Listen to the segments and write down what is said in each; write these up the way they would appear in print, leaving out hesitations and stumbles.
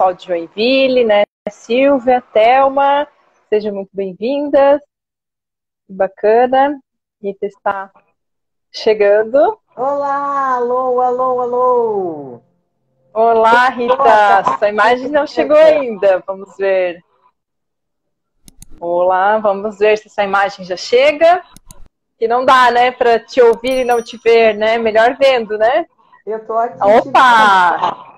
pessoal de Joinville, né? Silvia, Thelma, sejam muito bem-vindas. Bacana. Rita está chegando. Olá, alô, alô, alô. Olá, Rita. Sua imagem não chegou ainda. Vamos ver. Olá, vamos ver se essa imagem já chega. Que não dá, né, para te ouvir e não te ver, né? Melhor vendo, né? Eu tô aqui te Opa! vendo.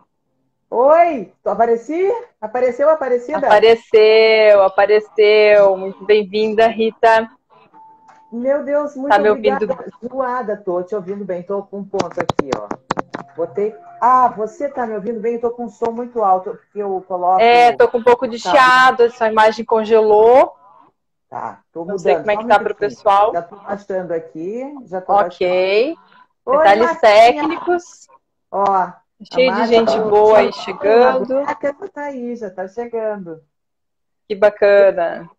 Oi, apareci? Apareceu, Aparecida? Apareceu. Muito bem-vinda, Rita. Meu Deus, Tá muito me obrigada. ouvindo? Zoada, tô te ouvindo bem. Tô com um ponto aqui, ó. Botei. Ah, você tá me ouvindo bem? Eu tô com um som muito alto, porque eu coloco. Tô com um pouco de Tá, chiado, essa imagem congelou. tá, tô Não sei mudando, como é só um que tá para o minutinho. pessoal. Já tô baixando aqui, já tô baixando. Ok. Oi, Detalhes Marquinha. técnicos. Ó, a Cheio de Márcia gente falou, boa aí a chegando. boneca já tá aí, já tá chegando. Que bacana.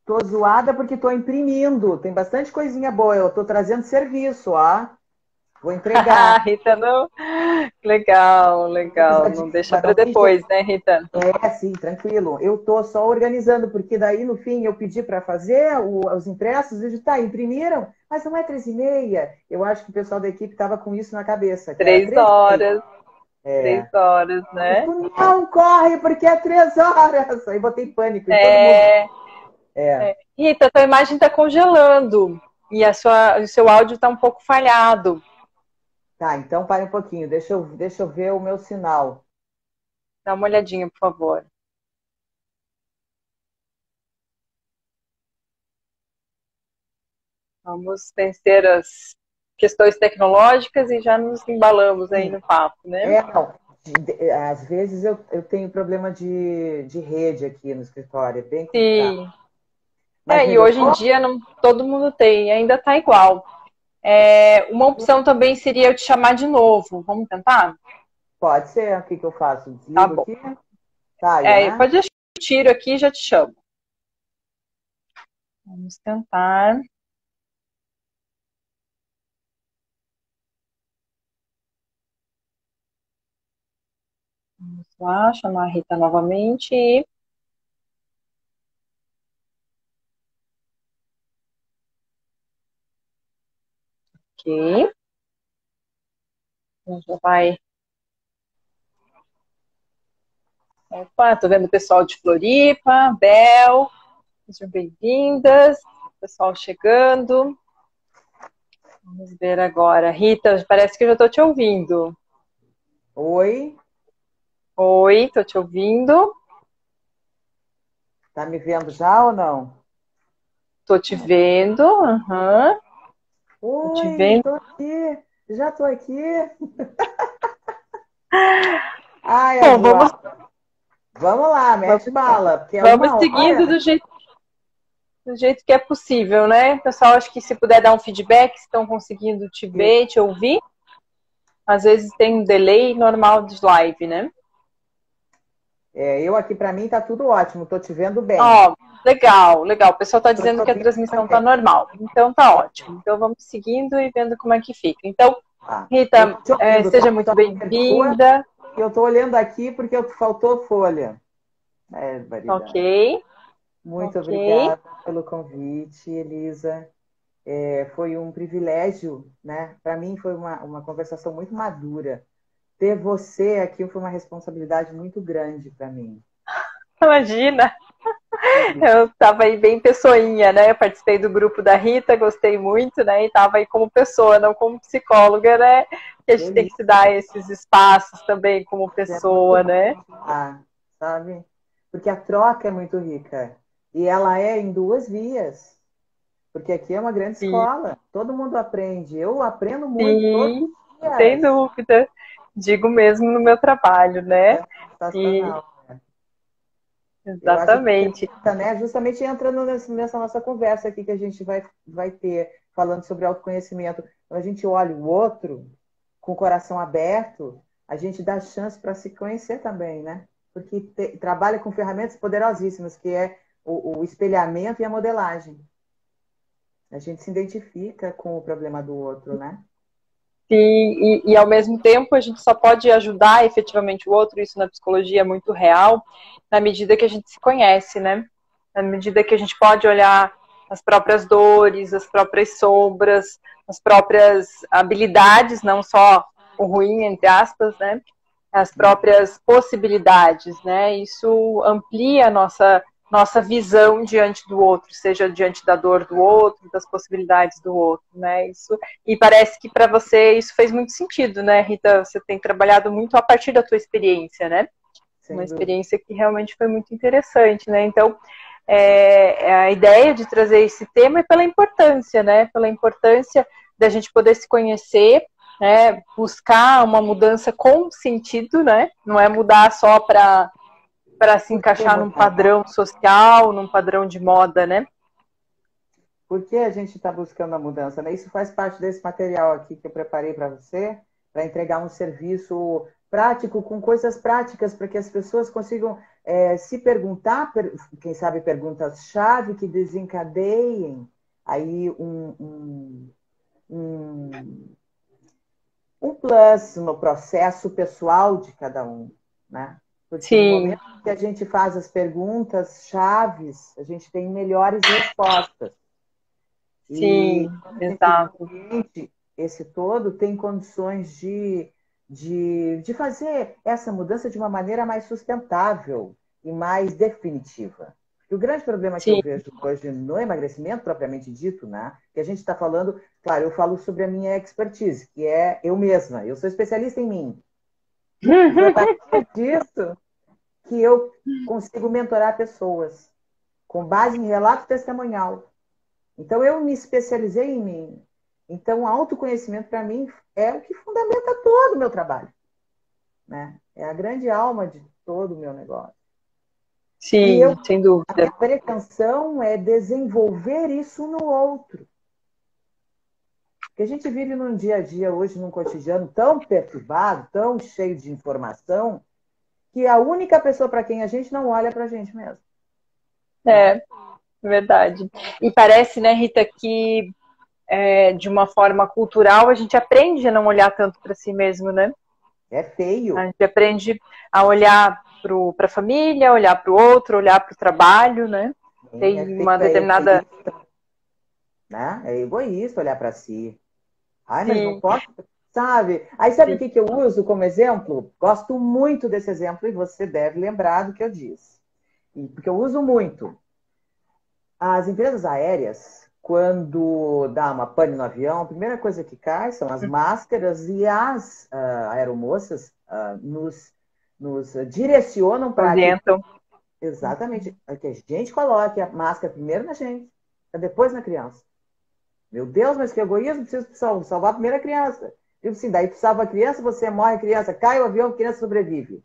Tô zoada porque tô imprimindo. Tem bastante coisinha boa. Eu tô trazendo serviço, ó. Vou entregar. Rita, não? Legal, legal. Não deixa Mas para não tem jeito. depois, né, Rita? É, sim, tranquilo. Eu tô só organizando, porque daí no fim eu pedi para fazer os impressos e tá, imprimiram, mas não é 3h30. Eu acho que o pessoal da equipe estava com isso na cabeça, que era Três 3h30. horas, três É. horas, né? Isso não corre porque é 3 horas. Aí botei pânico em todo mundo. É, É. Rita, tua imagem está congelando e o seu áudio está um pouco falhado. Tá, então para um pouquinho. Deixa eu ver o meu sinal. Dá uma olhadinha, por favor. Vamos vencer as questões tecnológicas e já nos embalamos aí Sim. no papo, né? Não. Às vezes eu tenho problema de rede aqui no escritório, é bem complicado. Sim. Mas E hoje em melhorou? dia não, todo mundo tem, ainda está igual. Uma opção também seria eu te chamar de novo. Vamos tentar? Pode ser. O que que eu faço? Tá Desligo bom. aqui? Saio, né? Pode deixar o tiro aqui e já te chamo. Vamos tentar. Vamos lá, chamar a Rita novamente. Ok. Então já vai. Opa, tô vendo o pessoal de Floripa, Bel, sejam bem-vindas. Pessoal chegando. Vamos ver agora. Rita, parece que eu já estou te ouvindo. Oi? Oi, estou te ouvindo. Tá me vendo já ou não? Estou te vendo. Aham. Estou te Oi, vendo. tô aqui. Já tô aqui. Ai, a Bom, zoada. Vamos lá, mete vamos, bala, porque é vamos uma seguindo hora. do jeito que é possível, né? Pessoal, acho que se puder dar um feedback, se estão conseguindo te ver, te ouvir. Às vezes tem um delay normal de live, né? Eu aqui, para mim, tá tudo ótimo. Tô te vendo bem. Ó, legal, legal. O pessoal está Tô te dizendo que a ouvindo transmissão está também. normal. Então tá ótimo. Então vamos seguindo e vendo como é que fica. Então, Tá. Eu Rita, tô te ouvindo, tá? seja muito Só me perdoa. bem-vinda. Eu tô olhando aqui porque faltou folha. É, Ok, variedade. Muito ok. obrigada pelo convite, Elisa. Foi um privilégio, né? Para mim foi uma conversação muito madura. Ter você aqui foi uma responsabilidade muito grande para mim. Imagina, eu estava aí bem pessoinha, né? Eu participei do grupo da Rita, gostei muito, né? E estava aí como pessoa, não como psicóloga, né? Que a gente tem que se Delícia. dar esses espaços também como É muito pessoa, bom né? falar, sabe? Porque a troca é muito rica. E ela é em duas vias. Porque aqui é uma grande Sim, escola. Todo mundo aprende. Eu aprendo muito todos sim, os sem dias. dúvida. Digo mesmo no meu trabalho, né? É E sensacional. Eu acho que exatamente. acredita, né? Justamente entrando nessa nossa conversa aqui que a gente vai ter, falando sobre autoconhecimento. Quando a gente olha o outro com o coração aberto, a gente dá chance para se conhecer também, né? Porque trabalha com ferramentas poderosíssimas, que é o espelhamento e a modelagem. A gente se identifica com o problema do outro, né? Sim, e ao mesmo tempo a gente só pode ajudar efetivamente o outro, isso na psicologia é muito real, na medida que a gente se conhece, né? Na medida que a gente pode olhar as próprias dores, as próprias sombras, as próprias habilidades, não só o ruim, entre aspas, né? As próprias possibilidades, né? Isso amplia a nossa visão diante do outro, seja diante da dor do outro, das possibilidades do outro, né? Isso, e parece que para você isso fez muito sentido, né, Rita? Você tem trabalhado muito a partir da tua experiência, né? Sem Uma dúvida. experiência que realmente foi muito interessante, né? Então, a ideia de trazer esse tema é pela importância, né? Pela importância da gente poder se conhecer, né? Buscar uma mudança com sentido, né? Não é mudar só para se Por que encaixar num mudar? padrão social, num padrão de moda, né? Por que a gente está buscando a mudança, né? Isso faz parte desse material aqui que eu preparei para você, para entregar um serviço prático, com coisas práticas, para que as pessoas consigam se perguntar, quem sabe perguntas-chave que desencadeiem aí um, um plus no processo pessoal de cada um, né? Porque no Sim, momento que a gente faz as perguntas chaves, a gente tem melhores respostas. E sim, quando a gente vê o exato. ambiente, esse todo, tem condições de fazer essa mudança de uma maneira mais sustentável e mais definitiva. E o grande problema que eu Sim, vejo hoje no emagrecimento, propriamente dito, né? Que a gente está falando, claro, eu falo sobre a minha expertise, que é eu mesma, eu sou especialista em mim. E foi a partir disso que eu consigo mentorar pessoas, com base em relato testemunhal. Então, eu me especializei em mim. Então, o autoconhecimento, para mim, é o que fundamenta todo o meu trabalho. Né? É a grande alma de todo o meu negócio. E sim, sem a minha dúvida. pretensão é desenvolver isso no outro. Porque a gente vive num dia a dia hoje, num cotidiano tão perturbado, tão cheio de informação, que a única pessoa para quem a gente não olha é para a gente mesmo. Né? É, verdade. E parece, né, Rita, que de uma forma cultural a gente aprende a não olhar tanto para si mesmo, né? É A feio. gente aprende a olhar para a família, olhar para o outro, olhar para o trabalho, né? É Tem feio, uma é determinada. egoísta. Né? É egoísta olhar para si. Ai, mas não Sim, posso, sabe? Aí sabe o sim. que eu uso como exemplo? Gosto muito desse exemplo e você deve lembrar do que eu disse. Porque eu uso muito. As empresas aéreas, quando dá uma pane no avião, a primeira coisa que cai são as máscaras e as aeromoças nos direcionam para que Orientam. exatamente que a gente coloque a máscara primeiro na gente, depois na criança. Meu Deus, mas que egoísmo, preciso salvar primeiro a criança. Tipo assim, daí tu salva a criança, você morre a criança, cai o avião, a criança sobrevive.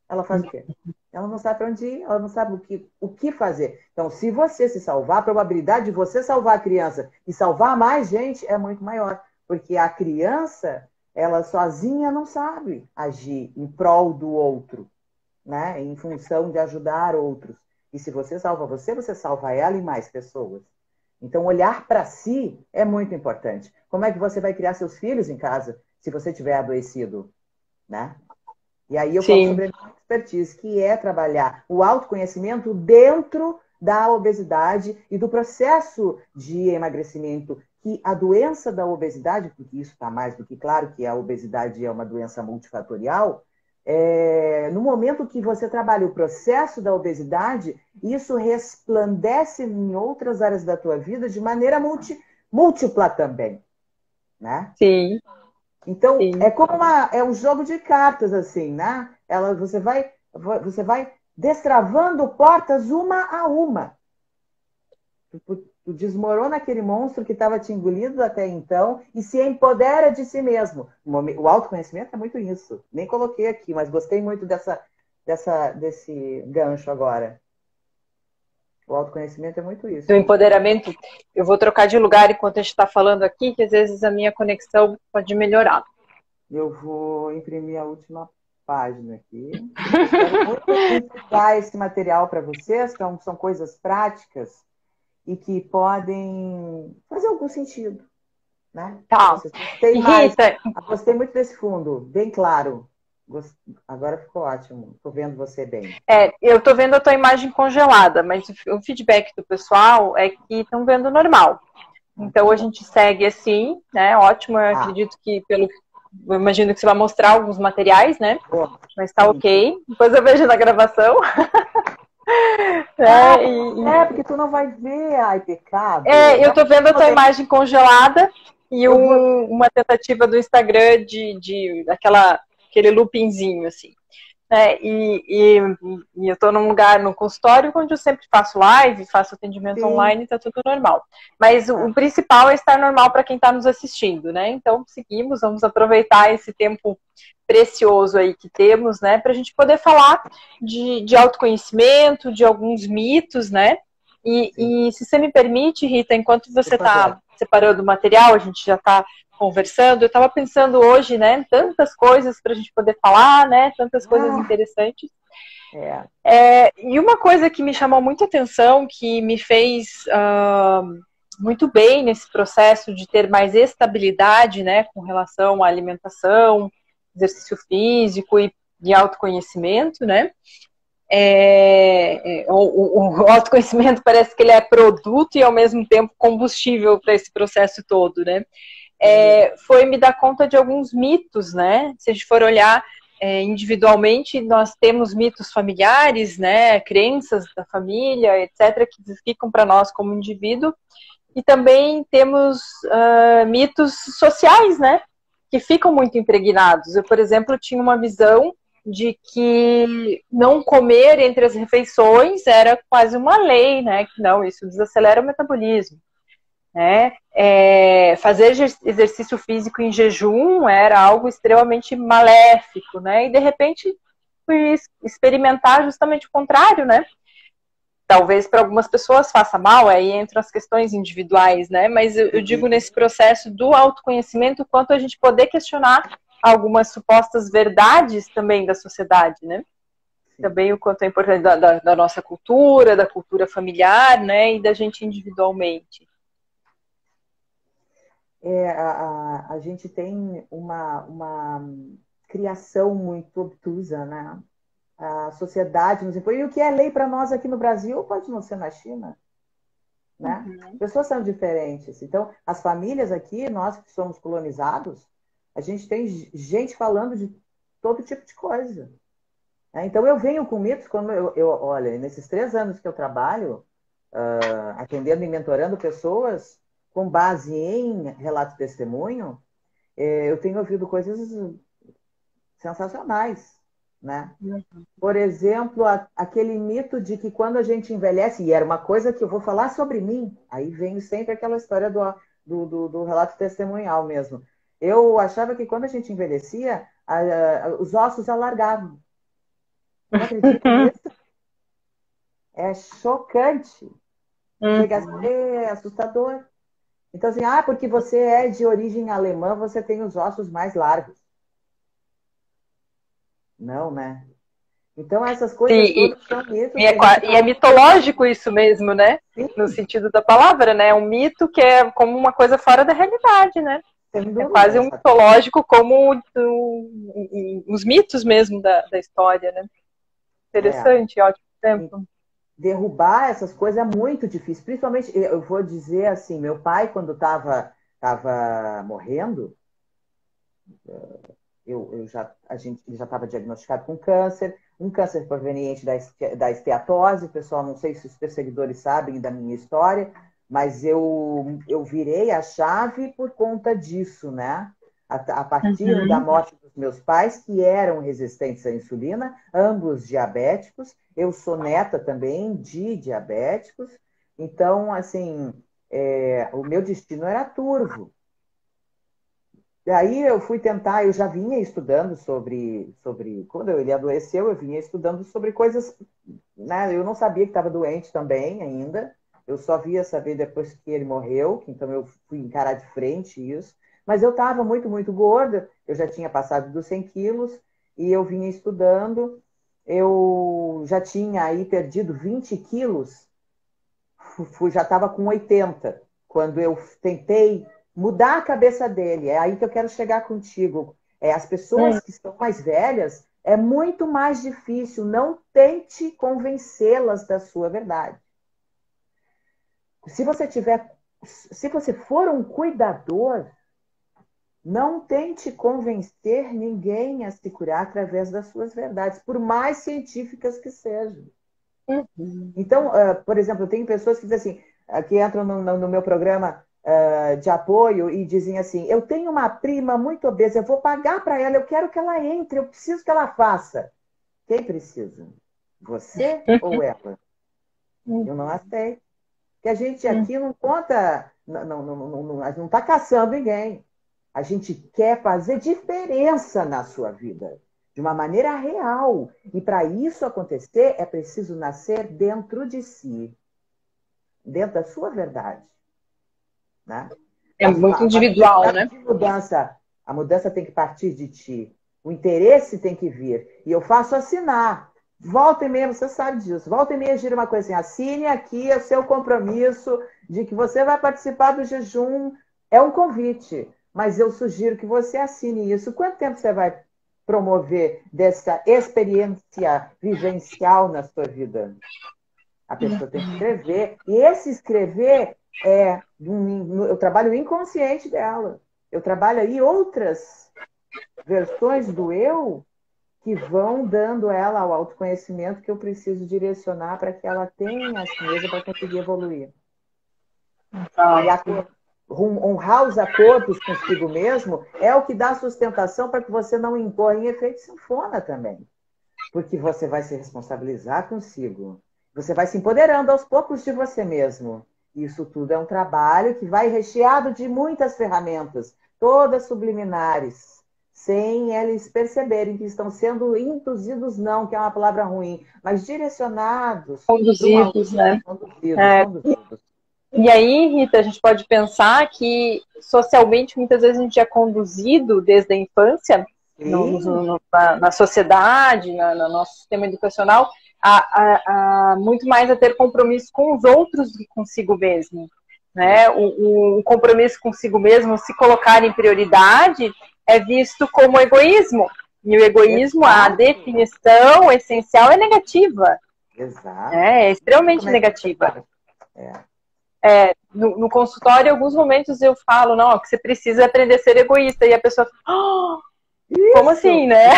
Ela faz o quê? Ela não sabe para onde ir, ela não sabe o que fazer. Então, se você se salvar, a probabilidade de você salvar a criança e salvar mais gente é muito maior. Porque a criança, ela sozinha não sabe agir em prol do outro, né? Em função de ajudar outros. E se você salva você, você salva ela e mais pessoas. Então, olhar para si é muito importante. Como é que você vai criar seus filhos em casa se você estiver adoecido, né? E aí eu falo Sim, sobre a minha expertise, que é trabalhar o autoconhecimento dentro da obesidade e do processo de emagrecimento, que a doença da obesidade, porque isso está mais do que claro que a obesidade é uma doença multifatorial, no momento que você trabalha o processo da obesidade, isso resplandece em outras áreas da tua vida de maneira múltipla também, né? sim, Então, sim. é um jogo de cartas, assim, né? Você vai destravando portas uma a uma. Tu desmorona aquele monstro que estava te engolindo até então e se empodera de si mesmo. O autoconhecimento é muito isso. Nem coloquei aqui, mas gostei muito desse gancho agora. O autoconhecimento é muito Do isso. empoderamento, eu vou trocar de lugar enquanto a gente está falando aqui, que às vezes a minha conexão pode melhorar. Eu vou imprimir a última página aqui. Eu quero muito entregar esse material para vocês, que são coisas práticas e que podem fazer algum sentido. né? Tá. Gostei E mais. Rita, Gostei muito desse fundo, bem claro. Agora ficou ótimo. Estou vendo você bem. eu tô vendo a tua imagem congelada, mas o feedback do pessoal é que estão vendo normal. Ah, tá Então a bom. gente segue assim, né? Ótimo, eu Ah, acredito que eu imagino que você vai mostrar alguns materiais, né? bom. Mas tá Sim, sim. ok. Depois eu vejo na gravação. Ah, né? porque tu não vai ver. Ai, pecado. Eu Não tô vendo a tua poder. imagem congelada e Eu vou. uma tentativa do Instagram de aquele loopingzinho, assim. E eu estou num lugar, no consultório, onde eu sempre faço live, faço atendimento Sim. online, está tudo normal. Mas o Ah, principal é estar normal para quem está nos assistindo, né? Então, seguimos, vamos aproveitar esse tempo precioso aí que temos, né? Para a gente poder falar de autoconhecimento, de alguns mitos, né? sim, E se você me permite, Rita, enquanto por você está favor. separando o material, a gente já está conversando, eu estava pensando hoje, né, tantas coisas para a gente poder falar, né, tantas coisas Ah, interessantes. é. E uma coisa que me chamou muita atenção, que me fez muito bem nesse processo de ter mais estabilidade, né, com relação à alimentação, exercício físico e autoconhecimento, né, o autoconhecimento parece que ele é produto e ao mesmo tempo combustível para esse processo todo, né? Sem dúvida. Foi me dar conta de alguns mitos, né? Se a gente for olhar individualmente, nós temos mitos familiares, né? Crenças da família, etc., que ficam para nós como indivíduo, e também temos mitos sociais, né? Que ficam muito impregnados. Eu, por exemplo, tinha uma visão de que não comer entre as refeições era quase uma lei, né? Que não, isso desacelera o metabolismo. Né? Fazer exercício físico em jejum era algo extremamente maléfico, né? E de repente fui experimentar justamente o contrário, né? Talvez para algumas pessoas faça mal, aí entram as questões individuais, né? Mas eu digo nesse processo do autoconhecimento, quanto a gente poder questionar algumas supostas verdades também da sociedade, né? Sim. Também o quanto é importante da nossa cultura, da cultura familiar, né? E da gente individualmente. A gente tem uma criação muito obtusa, né? A sociedade nos impõe. E o que é lei para nós aqui no Brasil pode não ser na China, né? Uhum. Pessoas são diferentes. Então, as famílias aqui, nós que somos colonizados, a gente tem gente falando de todo tipo de coisa. Né? Então, eu venho com mitos, quando olha, nesses 3 anos que eu trabalho, atendendo e mentorando pessoas, com base em relato e testemunho, eu tenho ouvido coisas sensacionais, né? Por exemplo, aquele mito de que quando a gente envelhece, e era uma coisa que eu vou falar sobre mim, aí vem sempre aquela história do relato testemunhal mesmo. Eu achava que quando a gente envelhecia, os ossos alargavam. Tu não acredita nisso? É chocante. Chega a Uhum. ser assustador. Então, assim, porque você é de origem alemã, você tem os ossos mais largos. Não, né? Então, essas coisas Sim, todas são mitos e que a gente e é vai. mitológico isso mesmo, né? No Sim, sentido da palavra, né? É um mito que é como uma coisa fora da realidade, né? sem É dúvida, quase um mitológico como os mitos mesmo da história, né? é. Interessante, ótimo tempo. Derrubar essas coisas é muito difícil. Principalmente, eu vou dizer assim, meu pai, quando estava morrendo, ele já estava diagnosticado com câncer, um câncer proveniente da esteatose. O pessoal, não sei se os perseguidores sabem da minha história, mas eu virei a chave por conta disso, né? A partir da Uhum. morte dos meus pais, que eram resistentes à insulina, ambos diabéticos. Eu sou neta também de diabéticos. Então, assim, o meu destino era turvo. Daí eu fui tentar, eu já vinha estudando quando ele adoeceu, eu vinha estudando sobre coisas, né? Eu não sabia que estava doente também ainda, eu só via saber depois que ele morreu, então eu fui encarar de frente isso. Mas eu estava muito, muito gorda, eu já tinha passado dos 100 quilos, e eu vinha estudando, eu já tinha aí perdido 20 quilos, já estava com 80, quando eu tentei mudar a cabeça dele. É aí que eu quero chegar contigo. As pessoas que estão mais velhas, é muito mais difícil. Não tente convencê-las da sua verdade. Se você for um cuidador, não tente convencer ninguém a se curar através das suas verdades, por mais científicas que sejam. Então, por exemplo, eu tenho pessoas que dizem assim, que entram no meu programa de apoio e dizem assim, eu tenho uma prima muito obesa, eu vou pagar para ela, eu quero que ela entre, eu preciso que ela faça. Quem precisa? Você ou ela? Eu não aceito. Porque a gente aqui não conta, não está caçando ninguém. A gente quer fazer diferença na sua vida, de uma maneira real. E para isso acontecer, é preciso nascer dentro de si, dentro da sua verdade. Né? É muito individual, né? A mudança tem que partir de ti. O interesse tem que vir. E eu faço assinar. Volta e meia, você sabe disso. Volta e meia gira uma coisa assim, assine aqui o seu compromisso de que você vai participar do jejum. É um convite, mas eu sugiro que você assine isso. Quanto tempo você vai promover dessa experiência vivencial na sua vida? A pessoa tem que escrever. E esse escrever eu trabalho o inconsciente dela. Eu trabalho aí outras versões do eu que vão dando ela ao autoconhecimento que eu preciso direcionar para que ela tenha a si mesma para conseguir evoluir. E honrar os acordos consigo mesmo é o que dá sustentação para que você não incorra em efeito sanfona também. Porque você vai se responsabilizar consigo. Você vai se empoderando aos poucos de você mesmo. Isso tudo é um trabalho que vai recheado de muitas ferramentas, todas subliminares, sem eles perceberem que estão sendo induzidos, não, que é uma palavra ruim, mas direcionados. Conduzidos, né? Conduzidos. E aí, Rita, a gente pode pensar que socialmente, muitas vezes a gente é conduzido desde a infância, na sociedade, no nosso sistema educacional, muito mais a ter compromisso com os outros do que consigo mesmo. Né? O compromisso consigo mesmo, se colocar em prioridade, é visto como egoísmo. E o egoísmo, a definição essencial é negativa. Exato. É extremamente negativa. No consultório, em alguns momentos eu falo, não, que você precisa aprender a ser egoísta. E a pessoa fala, como assim, né?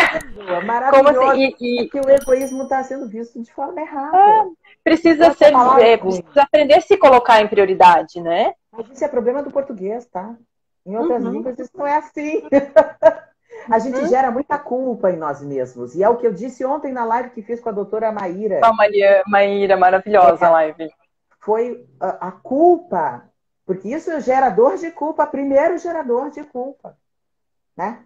É maravilhoso. Como assim? Porque o egoísmo está sendo visto de forma errada. Precisa aprender a se colocar em prioridade, né? Mas isso é problema do português, tá? Em outras línguas isso não é assim. A gente gera muita culpa em nós mesmos. E é o que eu disse ontem na live que fiz com a doutora Maíra. A Maíra, maravilhosa a live. Foi a culpa, porque isso é gerador de culpa, primeiro gerador de culpa. Né?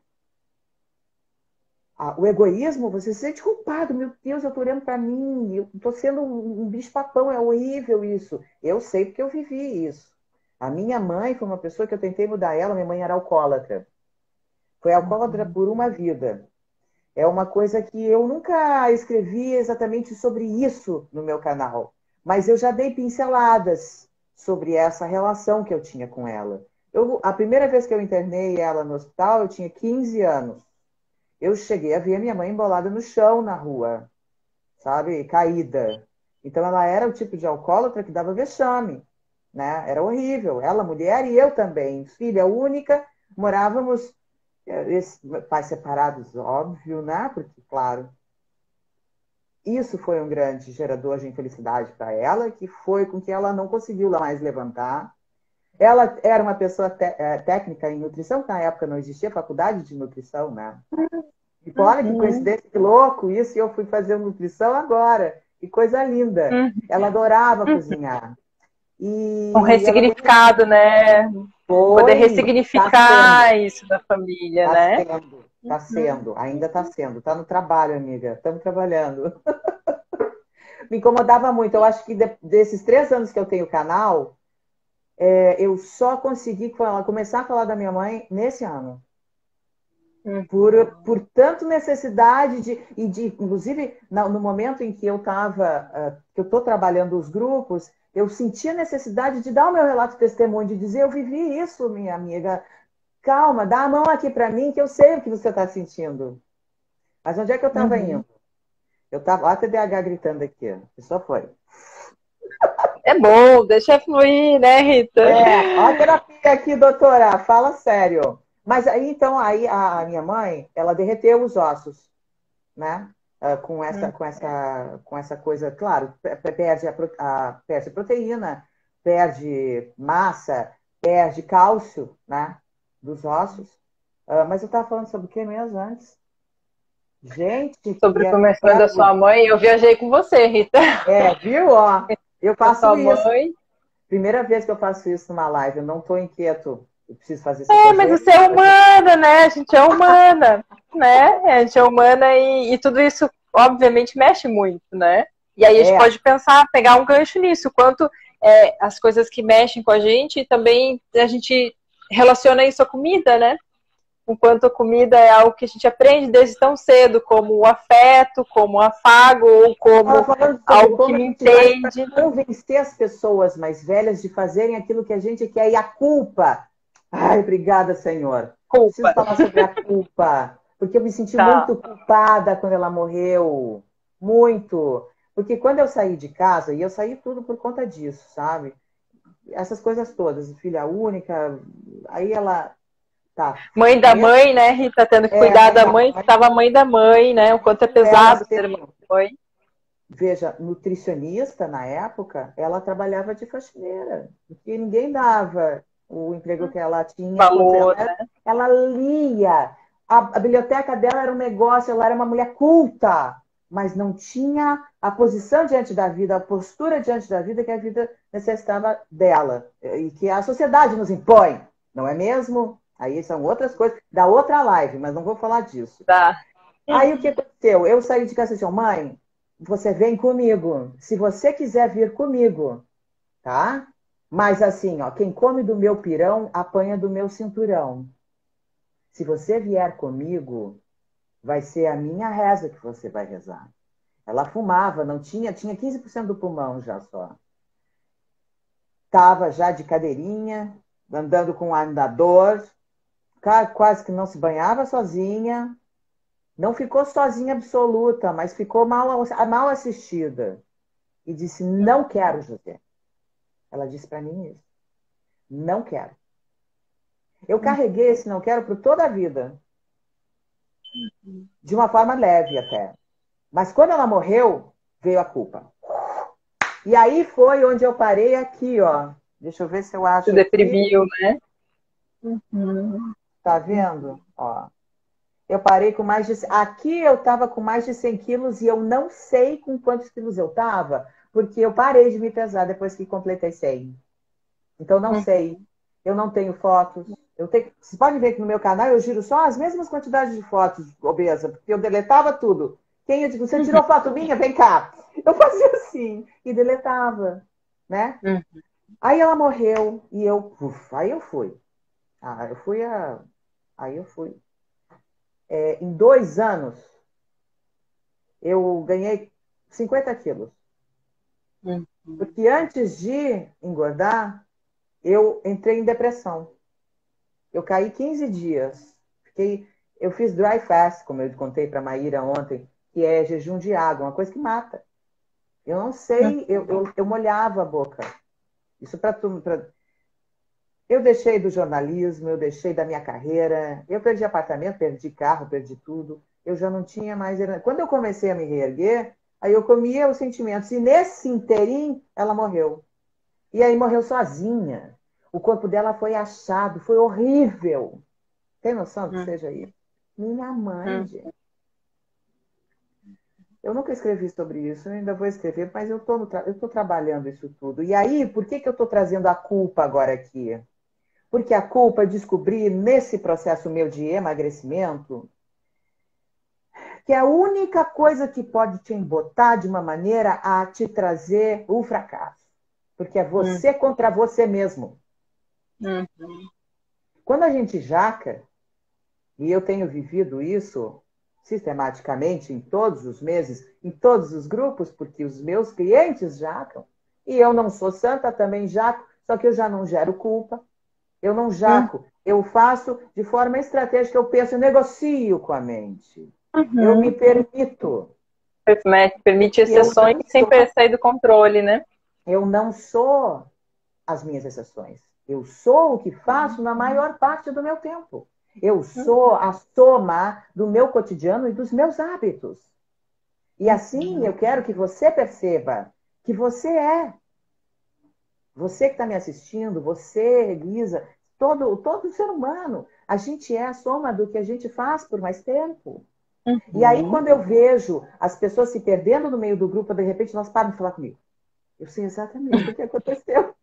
O egoísmo, você se sente culpado. Meu Deus, eu estou olhando para mim, eu estou sendo um bicho-papão, é horrível isso. Eu sei porque eu vivi isso. A minha mãe foi uma pessoa que eu tentei mudar ela, minha mãe era alcoólatra. Foi alcoólatra por uma vida. É uma coisa que eu nunca escrevi exatamente sobre isso no meu canal, mas eu já dei pinceladas sobre essa relação que eu tinha com ela. A primeira vez que eu internei ela no hospital, eu tinha 15 anos. Eu cheguei a ver a minha mãe embolada no chão na rua, sabe? Caída. Então ela era o tipo de alcoólatra que dava vexame, né? Era horrível. Ela, mulher, e eu também. Filha única, morávamos, pais separados, óbvio, né? Porque, claro, isso foi um grande gerador de infelicidade para ela, que foi com que ela não conseguiu mais levantar. Ela era uma pessoa técnica em nutrição, que na época não existia faculdade de nutrição, né? E olha que coincidência, que louco isso, e eu fui fazer nutrição agora. Que coisa linda. Ela adorava cozinhar. Um ressignificado, né? Poder ressignificar isso da família, né? Está sendo, ainda está sendo. Está no trabalho, amiga. Estamos trabalhando. Me incomodava muito. Eu acho que desses 3 anos que eu tenho o canal, eu só consegui começar a falar da minha mãe nesse ano. Por tanto necessidade inclusive, no momento em que eu estou trabalhando os grupos, Eu senti a necessidade de dar o meu relato de testemunho, de dizer, eu vivi isso, minha amiga. Calma, dá a mão aqui para mim, que eu sei o que você está sentindo. Mas onde é que eu estava indo? Eu estava, a TDAH gritando aqui. Só foi. É bom, deixa fluir, né, Rita? Ó a terapia aqui, doutora, fala sério. Mas aí, então, aí a minha mãe, ela derreteu os ossos, né? Com essa coisa, claro, perde proteína, perde massa, perde cálcio, né? Dos ossos. Mas eu estava falando sobre o que mesmo antes? Gente, Sobre que o é começo da sua mãe, eu viajei com você, Rita. viu? Ó, eu Da faço sua isso. mãe. Primeira vez que eu faço isso numa live, eu não estou inquieto. Eu preciso fazer esse Mas projeto. você é humana, né? A gente é humana, né? A gente é humana e tudo isso, obviamente, mexe muito, né? E aí a gente pode pensar, pegar um gancho nisso, quanto as coisas que mexem com a gente, e também a gente relaciona isso à comida, né? O quanto a comida é algo que a gente aprende desde tão cedo, como o afeto, como o afago, ou como Falando sobre algo que como a me gente faz para entende. convencer as pessoas mais velhas de fazerem aquilo que a gente quer. E a culpa. Ai, obrigada, Senhor. Preciso Culpa. falar sobre a culpa. Porque eu me senti Tá. muito culpada quando ela morreu. Muito. Porque quando eu saí de casa, e eu saí tudo por conta disso, sabe? Essas coisas todas. Filha única. Aí ela. Tá. Mãe da Mesmo, mãe, né, Rita, tendo que cuidar mãe da da mãe, mãe. estava a mãe da mãe, né? O quanto é Ela pesado ser ser, mãe da mãe. veja, nutricionista na época, ela trabalhava de faxineira, porque ninguém dava o emprego que ela tinha. Valor, né? Ela lia. A biblioteca dela era um negócio, ela era uma mulher culta, mas não tinha a posição diante da vida, a postura diante da vida que a vida necessitava dela e que a sociedade nos impõe, não é mesmo? Aí são outras coisas, da outra live, mas não vou falar disso. Tá. Aí o que aconteceu? Eu saí de casa e disse, mãe, você vem comigo. Se você quiser vir comigo, tá? Mas assim, ó, quem come do meu pirão, apanha do meu cinturão. Se você vier comigo, vai ser a minha reza que você vai rezar. Ela fumava, não tinha 15% do pulmão já só. Tava já de cadeirinha, andando com um andador, quase que não se banhava sozinha. Não ficou sozinha absoluta, mas ficou mal assistida. E disse, não quero, José. Ela disse para mim isso. Não quero. Eu carreguei esse não quero por toda a vida. De uma forma leve até. Mas quando ela morreu, veio a culpa. E aí foi onde eu parei aqui, ó. Deixa eu ver se eu acho Se aqui. deprimiu, né? Tá vendo? Ó. Eu parei com mais de... Aqui eu estava com mais de 100 quilos e eu não sei com quantos quilos eu estava, porque eu parei de me pesar depois que completei 100. Então, não sei. Eu não tenho fotos. Vocês podem ver que no meu canal eu giro só as mesmas quantidades de fotos obesa, porque eu deletava tudo. Quem eu digo, você tirou foto minha? Vem cá. Eu fazia assim e deletava, né? Aí ela morreu e aí eu fui. Aí eu fui. Em 2 anos, eu ganhei 50 quilos. Porque antes de engordar, eu entrei em depressão. Eu caí 15 dias. Eu fiz dry fast, como eu contei para a Maíra ontem, que é jejum de água, uma coisa que mata. Eu não sei, eu molhava a boca. Isso para tudo. Eu deixei do jornalismo, eu deixei da minha carreira, eu perdi apartamento, perdi carro, perdi tudo. Eu já não tinha mais. Quando eu comecei a me reerguer, aí eu comia os sentimentos. E nesse interim, ela morreu. E aí morreu sozinha. O corpo dela foi achado, foi horrível. Tem noção do que seja isso? Minha mãe, gente. Eu nunca escrevi sobre isso, eu ainda vou escrever, mas eu estou trabalhando isso tudo. E aí, por que eu estou trazendo a culpa agora aqui? Porque a culpa é descobrir, nesse processo meu de emagrecimento, que é a única coisa que pode te embotar de uma maneira a te trazer o fracasso. Porque é você contra você mesmo. Quando a gente jaca, e eu tenho vivido isso sistematicamente em todos os meses, em todos os grupos, porque os meus clientes jacam, E eu não sou santa, também jaco, só que eu já não gero culpa. Eu não jaco. Eu faço de forma estratégica, eu penso, eu negocio com a mente. Eu me permito. Permite Eu exceções não sem sou, sair do controle, né? eu não sou as minhas exceções. Eu sou o que faço na maior parte do meu tempo. Eu sou a soma do meu cotidiano e dos meus hábitos. E assim eu quero que você perceba que você é. Você que está me assistindo, você, Elisa, todo ser humano, a gente é a soma do que a gente faz por mais tempo. E aí, quando eu vejo as pessoas se perdendo no meio do grupo, de repente elas param de falar comigo. Eu sei exatamente o que aconteceu.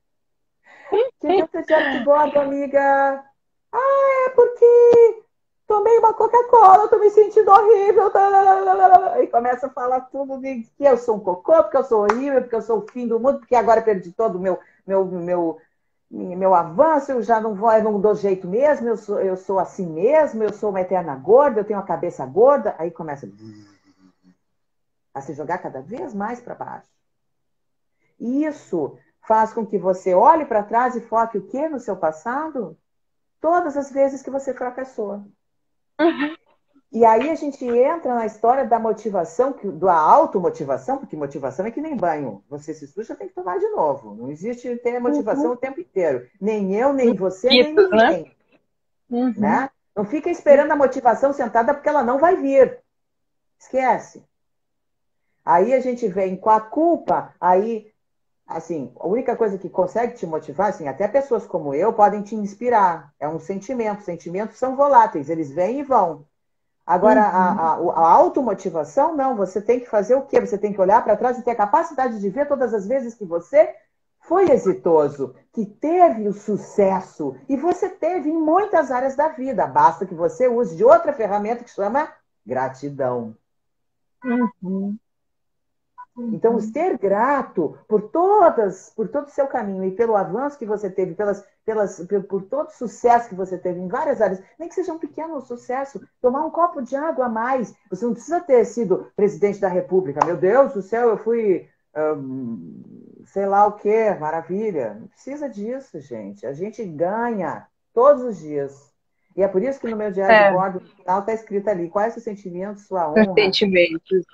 O que aconteceu que gordo, amiga? Ah, é porque tomei uma Coca-Cola, tô me sentindo horrível. E começa a falar tudo de que eu sou um cocô, porque eu sou horrível, porque eu sou o fim do mundo, porque agora perdi todo o meu avanço, eu já não vou, eu não dou jeito mesmo, eu sou assim mesmo, eu sou uma eterna gorda, eu tenho a cabeça gorda. Aí começa a se jogar cada vez mais para baixo. E isso faz com que você olhe para trás e foque o quê no seu passado? Todas as vezes que você fracassou. E aí a gente entra na história da motivação, da automotivação, porque motivação é que nem banho. Você se suja, tem que tomar de novo. Não existe ter motivação o tempo inteiro. Nem eu, nem você, nem Isso, né? ninguém. Né? Não fica esperando a motivação sentada, porque ela não vai vir. Esquece. Aí a gente vem com a culpa, aí, assim, a única coisa que consegue te motivar, assim, até pessoas como eu podem te inspirar. É um sentimento. Sentimentos são voláteis, eles vêm e vão. Agora, a automotivação, não. Você tem que fazer o quê? Você tem que olhar para trás e ter a capacidade de ver todas as vezes que você foi exitoso, que teve o sucesso. E você teve em muitas áreas da vida. Basta que você use de outra ferramenta que chama gratidão. Então, ser grato por todo o seu caminho e pelo avanço que você teve, por todo o sucesso que você teve em várias áreas, nem que seja um pequeno sucesso, tomar um copo de água a mais. Você não precisa ter sido presidente da República. Meu Deus do céu, eu fui, sei lá o quê, maravilha. Não precisa disso, gente. A gente ganha todos os dias. E é por isso que no meu diário de bordo, no final, está escrito ali, qual é o seu sentimento, sua honra. Sentimentos.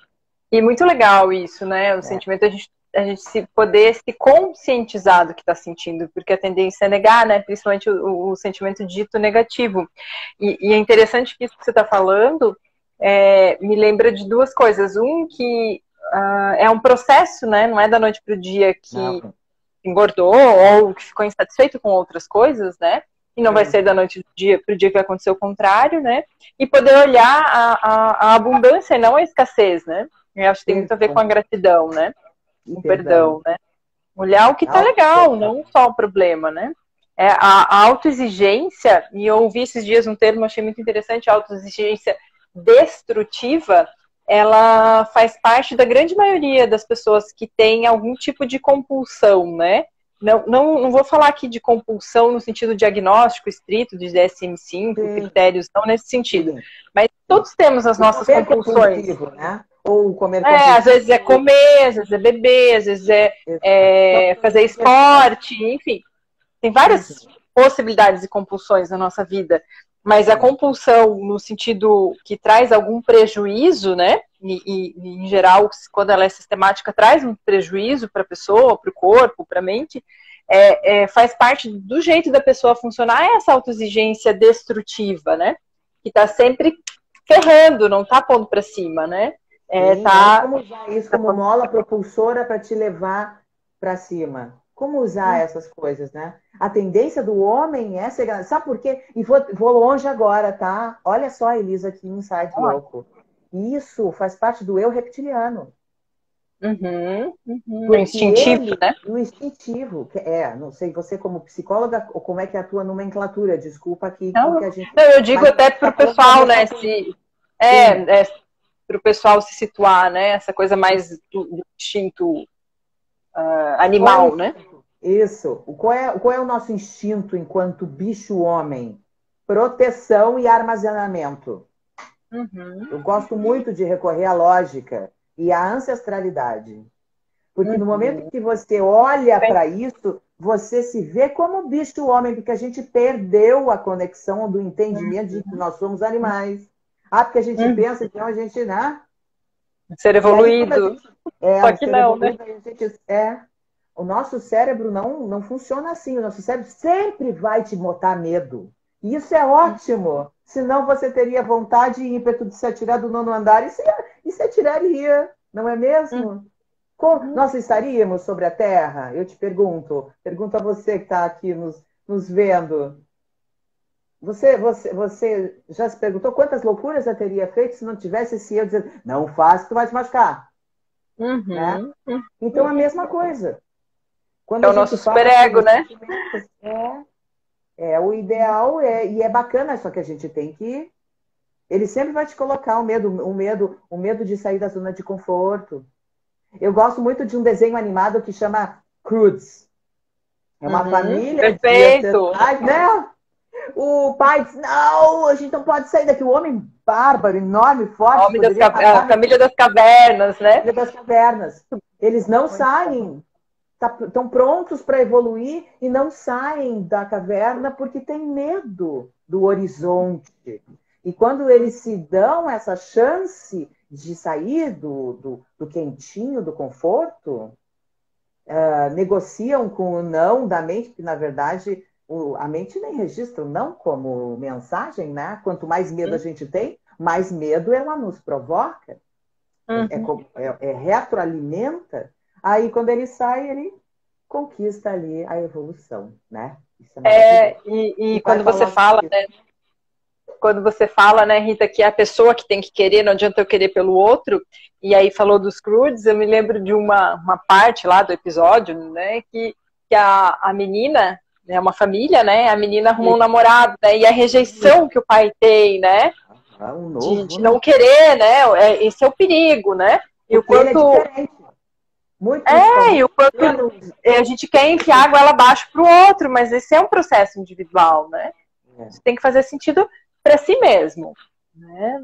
E muito legal isso, né? O sentimento, a gente poder se conscientizar do que está sentindo, porque a tendência é negar, né? Principalmente o sentimento dito negativo. E é interessante que isso que você está falando me lembra de duas coisas. Um, que é um processo, né? Não é da noite para o dia que engordou ou que ficou insatisfeito com outras coisas, né? E não vai ser da noite para o dia que vai acontecer o contrário, né? E poder olhar a abundância e não a escassez, né? Eu acho que tem muito a ver com a gratidão, né? Com o perdão, né? Olhar o que tá legal, não só o problema, né? A autoexigência, e eu ouvi esses dias um termo, achei muito interessante, a autoexigência destrutiva, ela faz parte da grande maioria das pessoas que têm algum tipo de compulsão, né? Não vou falar aqui de compulsão no sentido diagnóstico estrito, de DSM-5, critérios, não nesse sentido. Mas todos temos as nossas compulsões. Né? Ou comer compulsivo. Às vezes é comer, às vezes é beber, às vezes é fazer esporte, enfim. Tem várias possibilidades de compulsões na nossa vida. Mas a compulsão, no sentido que traz algum prejuízo, né? E em geral, quando ela é sistemática, traz um prejuízo para a pessoa, para o corpo, para a mente, faz parte do jeito da pessoa funcionar essa autoexigência destrutiva, né? Que está sempre ferrando, não está pondo para cima, né? Como usar isso como mola propulsora para te levar para cima? Como usar essas coisas, né? A tendência do homem é ser... Sabe por quê? E vou longe agora, tá? Olha só a Elisa aqui, Inside Louco. Isso faz parte do eu reptiliano. O instintivo, né? O instintivo. Não sei, você como psicóloga, ou como é que atua a nomenclatura? Desculpa aqui. Não, eu digo até para o pessoal, né? Para o pessoal se situar, né? Essa coisa mais do instinto animal, né? Isso. Qual é o nosso instinto enquanto bicho homem? Proteção e armazenamento. Eu gosto muito de recorrer à lógica e à ancestralidade. Porque no momento que você olha para isso, você se vê como bicho homem, porque a gente perdeu a conexão do entendimento de que nós somos animais. Ah, porque a gente pensa, então a gente, né? Ser evoluído. Só que ser não, né? evoluído, o nosso cérebro não funciona assim. O nosso cérebro sempre vai te botar medo. E isso é ótimo. Senão você teria vontade e ímpeto de se atirar do nono andar e se atiraria, não é mesmo? Nós estaríamos sobre a Terra? Eu te pergunto. Pergunto a você que está aqui nos vendo. Você já se perguntou quantas loucuras eu teria feito se não tivesse esse eu dizendo, não faz, que tu vai te machucar. Né? Então, a mesma coisa. Quando É a o nosso gente fala superego, né? o ideal e é bacana, só que a gente tem que. Ele sempre vai te colocar o medo de sair da zona de conforto. Eu gosto muito de um desenho animado que chama Croods. É uma família de Perfeito. ancestrais, né? O pai diz, não, a gente não pode sair daqui. O homem bárbaro, enorme, forte, poderia A matar família das cavernas, né? família das cavernas. Eles não saem, estão prontos para evoluir e não saem da caverna porque têm medo do horizonte. E quando eles se dão essa chance de sair do quentinho, do conforto, negociam com o não da mente, que na verdade a mente nem registra o não como mensagem, né? Quanto mais medo a gente tem, mais medo ela nos provoca. Retroalimenta. Aí, quando ele sai, ele conquista ali a evolução, né? Isso é maravilhoso. E quando você fala, né? Quando você fala, né, Rita, que é a pessoa que tem que querer, não adianta eu querer pelo outro, e aí falou dos Croods, eu me lembro de uma parte lá do episódio, né, que a menina, né, uma família, né, a menina arrumou um namorado, né, e a rejeição que o pai tem, né, de não querer, né, esse é o perigo, né, e o quanto... Ele é diferente. Muito e o quanto a gente quer enfiar água ela abaixo para o outro, mas esse é um processo individual, né, isso tem que fazer sentido para si mesmo, né?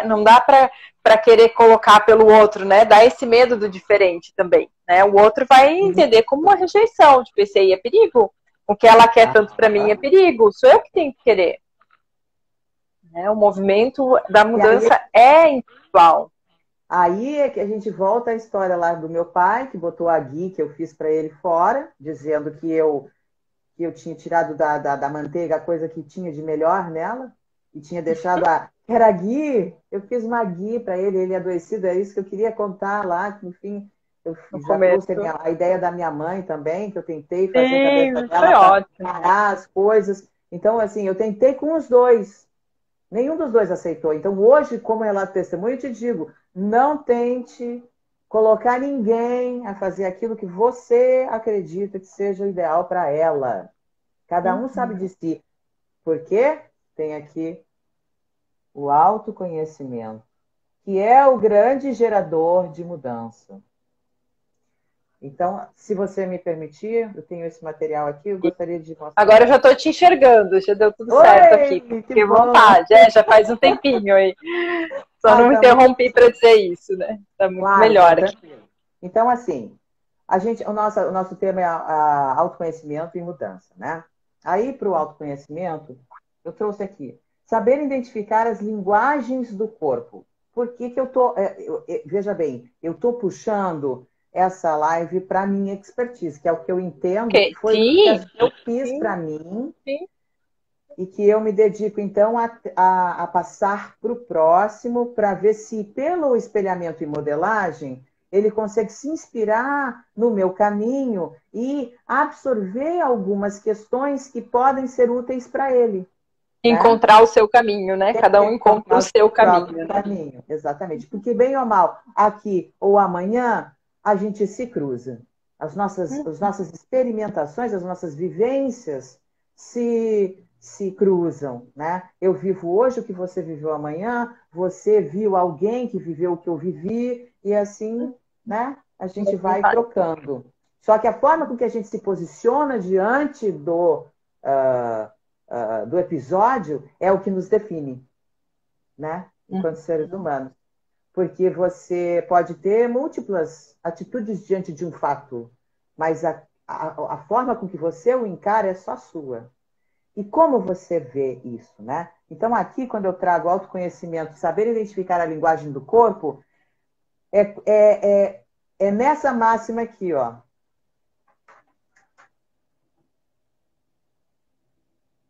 Não dá para querer colocar pelo outro, né? Dá esse medo do diferente também, né? O outro vai entender como uma rejeição, tipo, esse aí é perigo, o que ela quer tanto para mim é perigo, sou eu que tenho que querer, né? O movimento da mudança é individual. Aí é que a gente volta à história lá do meu pai, que botou a gui que eu fiz para ele fora, dizendo que eu tinha tirado da manteiga a coisa que tinha de melhor nela, e tinha deixado era Gui, eu fiz uma Gui para ele adoecido, é isso que eu queria contar lá, que no fim eu já trouxe a ideia da minha mãe também, que eu tentei fazer a cabeça dela para parar as coisas. Então, assim, eu tentei com os dois, nenhum dos dois aceitou. Então, hoje, como relato testemunho, eu te digo, não tente colocar ninguém a fazer aquilo que você acredita que seja o ideal para ela. Cada um sabe de si. Porque tem aqui o autoconhecimento, que é o grande gerador de mudança. Então, se você me permitir, eu tenho esse material aqui, eu gostaria de mostrar. Agora eu já estou te enxergando, já deu tudo certo aqui. Fique à vontade, já faz um tempinho aí. Só não me interrompi para dizer isso, né? Está muito melhor aqui. Então, assim, o nosso tema é autoconhecimento e mudança, né? Aí, para o autoconhecimento, eu trouxe aqui, saber identificar as linguagens do corpo. Por que eu tô... veja bem, eu estou puxando essa live para a minha expertise, que é o que eu entendo, que foi o que eu fiz para mim, e que eu me dedico, então, a passar para o próximo, para ver se, pelo espelhamento e modelagem, ele consegue se inspirar no meu caminho e absorver algumas questões que podem ser úteis para ele. Encontrar o seu caminho, né? Cada um encontra o seu caminho. Exatamente. Porque, bem ou mal, aqui ou amanhã, a gente se cruza. As nossas experimentações, as nossas vivências se cruzam, né? Eu vivo hoje o que você viveu amanhã, você viu alguém que viveu o que eu vivi, e assim, né? A gente vai trocando. Só que a forma com que a gente se posiciona diante do episódio é o que nos define, né? Enquanto seres humanos. porque você pode ter múltiplas atitudes diante de um fato, mas a forma com que você o encara é só sua. E como você vê isso, né? Então, aqui, quando eu trago autoconhecimento, saber identificar a linguagem do corpo, é nessa máxima aqui, ó.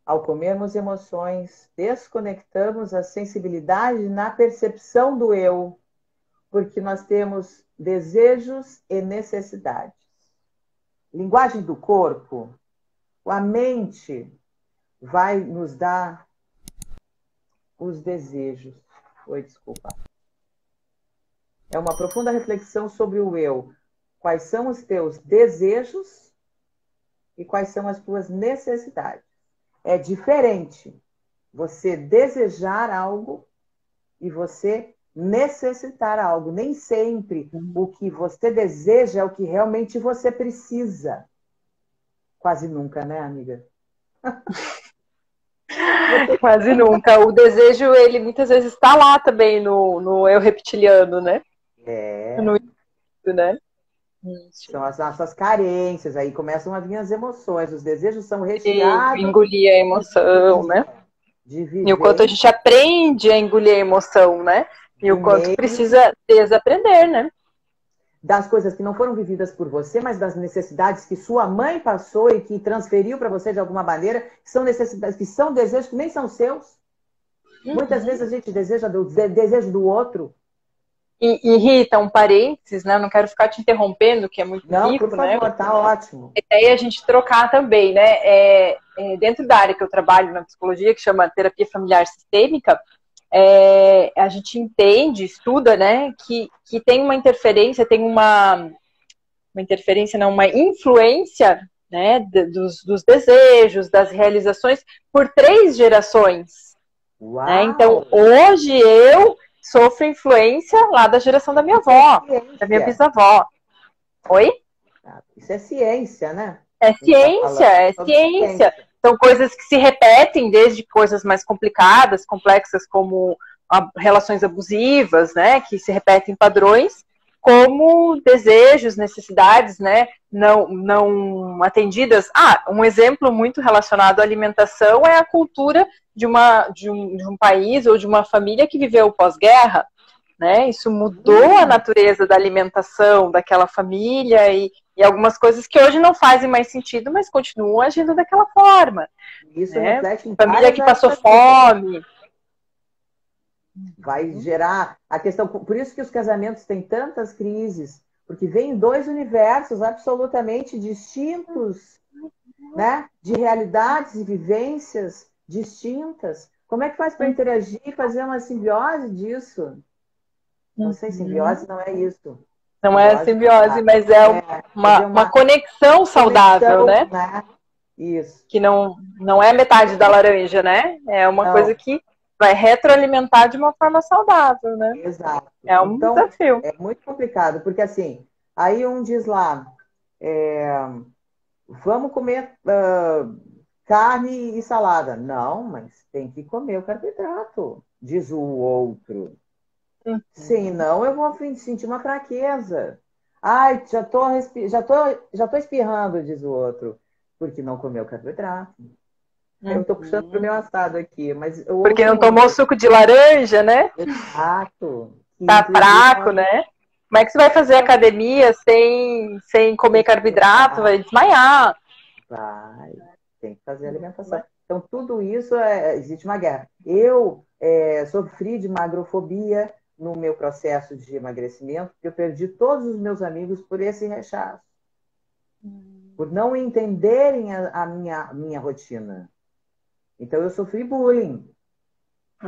Ao comermos emoções, desconectamos a sensibilidade na percepção do eu, porque nós temos desejos e necessidades. Linguagem do corpo, a mente vai nos dar os desejos. Oi, desculpa. É uma profunda reflexão sobre o eu. Quais são os teus desejos e quais são as tuas necessidades? É diferente você desejar algo e você necessitar algo. Nem sempre o que você deseja é o que realmente você precisa. Quase nunca, né, amiga? Quase nunca. O desejo, ele muitas vezes está lá também no eu reptiliano, né? No isso, né? São as nossas carências, aí começam a vir as emoções, os desejos são recheados. Engolir a emoção, né? E o quanto a gente aprende a engolir a emoção, né? E o quanto precisa desaprender, né? Das coisas que não foram vividas por você, mas das necessidades que sua mãe passou e que transferiu para você de alguma maneira, que são necessidades, que são desejos que nem são seus. Muitas vezes a gente deseja desejo do outro. E Rita, um parênteses, né? Não quero ficar te interrompendo, que é muito não, rico, por favor, né? Tá ótimo. E aí a gente trocar também, né? Dentro da área que eu trabalho na psicologia, que chama terapia familiar sistêmica, a gente entende, estuda, né? Que tem uma interferência, tem uma interferência, não, uma influência, né? Dos desejos, das realizações por 3 gerações. Né? Então, hoje eu sofro influência lá da geração da minha avó, da minha bisavó. Oi? Isso é ciência, né? É ciência. São coisas que se repetem, desde coisas mais complicadas, complexas, como relações abusivas, né? Que se repetem padrões, como desejos, necessidades, né? Não atendidas. Um exemplo muito relacionado à alimentação é a cultura de um país ou de uma família que viveu pós-guerra, né? Isso mudou a natureza da alimentação daquela família e algumas coisas que hoje não fazem mais sentido, mas continuam agindo daquela forma. Isso né? Reflete em família que passou fome. Vai gerar a questão. Por isso que os casamentos têm tantas crises, porque vêm 2 universos absolutamente distintos, né? De realidades e vivências distintas. Como é que faz para interagir e fazer uma simbiose disso? Não sei, simbiose não é isso. Não é simbiose, mas é uma conexão saudável, né? Isso. Que não é metade da laranja, né? É uma coisa que vai retroalimentar de uma forma saudável, né? Exato. É um desafio. É muito complicado, porque assim, aí um diz lá, vamos comer carne e salada. Não, mas tem que comer o carboidrato, diz o outro. Senão eu vou sentir uma fraqueza. Ai, já tô espirrando, diz o outro, porque não comeu carboidrato. Eu tô puxando pro meu assado aqui, mas porque não tomou suco de laranja, né? Exato. Tá fraco, né? Como é que você vai fazer academia sem comer carboidrato? Vai desmaiar. Vai, tem que fazer alimentação. Então, tudo isso, existe uma guerra. Eu sofri de magrofobia no meu processo de emagrecimento, porque eu perdi todos os meus amigos por esse rechaço. Por não entenderem a minha rotina. Então, eu sofri bullying.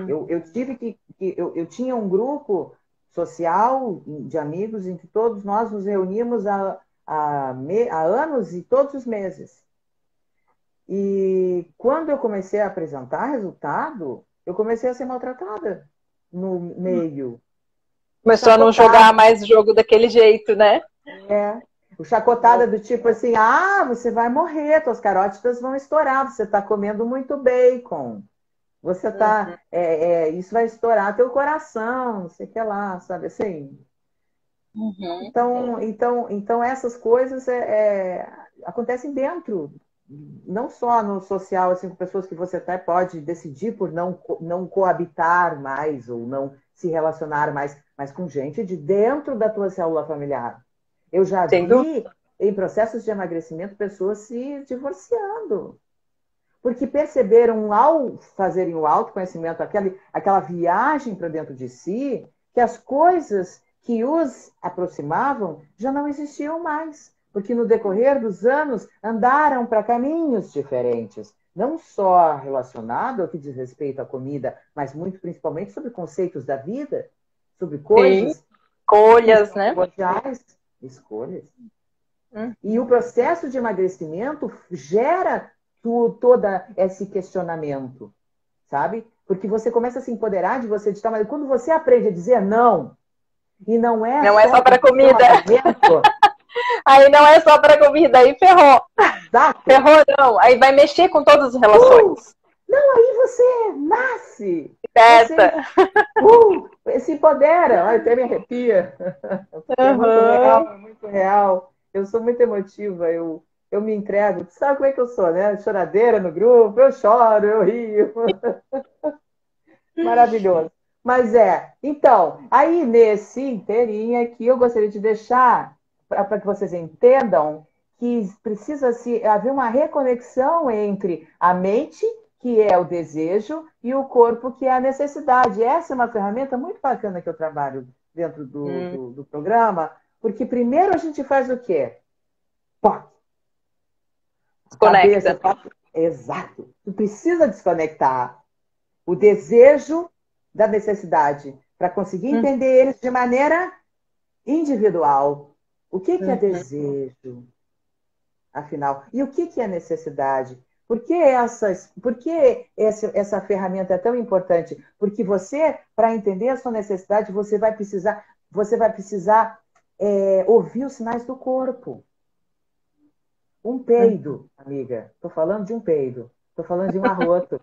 Eu tive eu tinha um grupo social de amigos em que todos nós nos reuníamos há anos e todos os meses. E quando eu comecei a apresentar resultado, eu comecei a ser maltratada no meio. Começou a não jogar mais jogo daquele jeito, né? O chacotada do tipo assim, você vai morrer, tuas carótidas vão estourar, você está comendo muito bacon. Você tá, isso vai estourar teu coração, não sei o que lá, sabe assim? Uhum. Então essas coisas acontecem dentro, não só no social, assim, com pessoas que você até pode decidir por não coabitar mais ou não se relacionar mais, mas com gente de dentro da tua célula familiar. Eu já Sem dúvida. vi em processos de emagrecimento pessoas se divorciando, porque perceberam ao fazerem o autoconhecimento, aquela viagem para dentro de si, que as coisas que os aproximavam já não existiam mais, porque no decorrer dos anos andaram para caminhos diferentes, não só relacionado ao que diz respeito à comida, mas muito principalmente sobre conceitos da vida, sobre Sim. coisas que Escolhas, são né? primordiais, escolhas. Uhum. E o processo de emagrecimento gera todo esse questionamento, sabe? Porque você começa a se empoderar de você de tal maneira. Quando você aprende a dizer não, e não é Não é só só para para o seu comida. alimento, Aí não é só para comida, aí ferrou. exato. Ferrou não. Aí vai mexer com todas as relações. Não, aí você nasce. Você Certa. se empodera. Ai, até me arrepia. Porque é muito real, Uhum. é muito real. Eu sou muito emotiva, eu me entrego. Tu sabe como é que eu sou, né? Choradeira no grupo, eu choro, eu rio. Maravilhoso. Mas então, aí nesse inteirinho aqui, eu gostaria de deixar para que vocês entendam que precisa se haver uma reconexão entre a mente, que é o desejo, e o corpo, que é a necessidade. Essa é uma ferramenta muito bacana que eu trabalho dentro do programa, porque primeiro a gente faz o quê? Pó, a cabeça. Desconecta. Exato. Tu precisa desconectar o desejo da necessidade, para conseguir Uhum. entender eles de maneira individual. O que é Uhum. desejo, afinal? E o que é necessidade? Por que essa ferramenta é tão importante? Porque você, para entender a sua necessidade, você vai precisar ouvir os sinais do corpo. Um peido, amiga. Estou falando de um peido. Estou falando de um arroto.